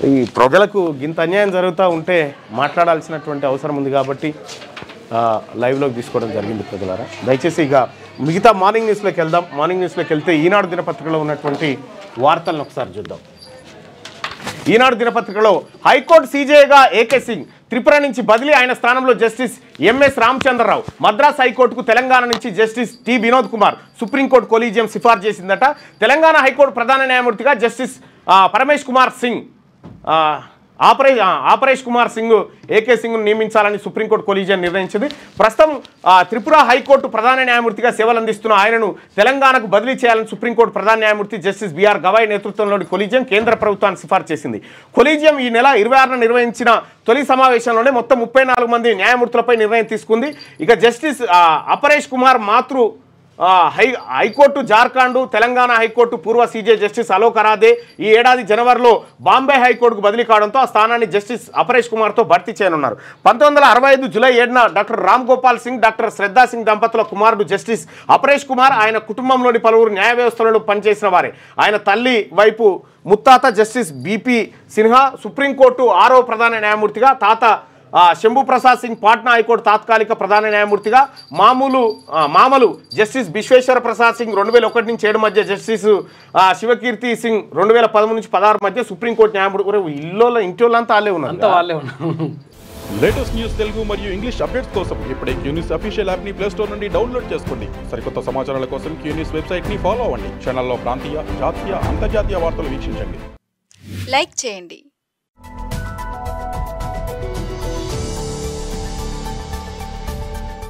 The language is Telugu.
ఈ ప్రజలకు గింత అన్యాయం జరుగుతూ ఉంటే మాట్లాడాల్సినటువంటి అవసరం ఉంది కాబట్టి లైవ్లోకి తీసుకోవడం జరిగింది. ప్రజలారా దయచేసి ఇక మిగతా మార్నింగ్ న్యూస్లోకి వెళ్దాం. మార్నింగ్ న్యూస్లోకి వెళ్తే ఈనాడు దినపత్రికలో ఉన్నటువంటి వార్తలను ఒకసారి చూద్దాం. ఈనాడు దినపత్రికలో హైకోర్టు సీజేగా ఏకే సింగ్ త్రిపుర నుంచి బదిలీ, ఆయన స్థానంలో జస్టిస్ ఎంఎస్ రామచంద్రరావు. మద్రాస్ హైకోర్టుకు తెలంగాణ నుంచి justice T Vinod Kumar supreme court collegium సిఫార్సు చేసిందట. తెలంగాణ హైకోర్టు ప్రధాన న్యాయమూర్తిగా జస్టిస్ పరమేష్ కుమార్ సింగ్ ఆపరేష్ కుమార్ సింగ్ ఏకే సింగ్ను నియమించాలని సుప్రీంకోర్టు కొలీజియం నిర్ణయించింది. ప్రస్తుతం త్రిపుర హైకోర్టు ప్రధాన న్యాయమూర్తిగా సేవలు అందిస్తున్న ఆయనను తెలంగాణకు బదిలీ చేయాలని సుప్రీంకోర్టు ప్రధాన న్యాయమూర్తి జస్టిస్ బిఆర్ గవాయ్ నేతృత్వంలోని కొలీజియం కేంద్ర ప్రభుత్వాన్ని సిఫార్సు చేసింది. కొలీజియం ఈ నెల 26న నిర్వహించిన తొలి సమావేశంలోనే మొత్తం 34 మంది న్యాయమూర్తులపై నిర్ణయం తీసుకుంది. ఇక justice Aparesh Kumar high court Jharkhand, Telangana high court పూర్వ సీజే జస్టిస్ అలోక్ అరాదే ఈ ఏడాది జనవరిలో బాంబే హైకోర్టుకు బదిలీ కావడంతో ఆ స్థానాన్ని జస్టిస్ అపరేష్ కుమార్తో భర్తీ చేయనున్నారు. 1965 జూలై 7న డాక్టర్ రామ్ గోపాల్ సింగ్, డాక్టర్ శ్రద్ధా సింగ్ దంపతుల కుమారుడు జస్టిస్ అపరేష్ కుమార్, ఆయన కుటుంబంలోని పలువురు న్యాయ వ్యవస్థలలో పనిచేసిన వారే. ఆయన తల్లి వైపు ముత్తాత జస్టిస్ బిపి సిన్హా సుప్రీంకోర్టు 6వ ప్రధాన న్యాయమూర్తిగా, తాత శంభు ప్రసాద్ సింగ్ పాట్నా హైకోర్టు తాత్కాలిక ప్రధాన న్యాయమూర్తిగా, మామలు జస్టిస్ విశ్వేశ్వర ప్రసాద్ సింగ్ 2001 నుంచి 7 మధ్య, జస్టిస్ శివకీర్తి సింగ్ 2013 నుంచి 16 మధ్య సుప్రీంకోర్టు న్యాయమూర్తి. ఇంటిలోంతా వాళ్ళే ఉన్నారు. లేటెస్ట్ న్యూస్ తెలుగు మరియు ఇంగ్లీష్ అప్డేట్స్ కోసం ఇప్పుడే క్యూన్యూస్ అఫీషియల్ యాప్ ని ప్లే స్టోర్ నుండి డౌన్లోడ్ చేసుకోండి. సరికొత్త సమాచారాల కోసం క్యూన్యూస్ వెబ్సైట్ ని ఫాలో అవ్వండి. ఛానల్లో ప్రాంతీయ, జాతీయ, అంతర్జాతీయ వార్తలు వీక్షించండి. లైక్ చేయండి.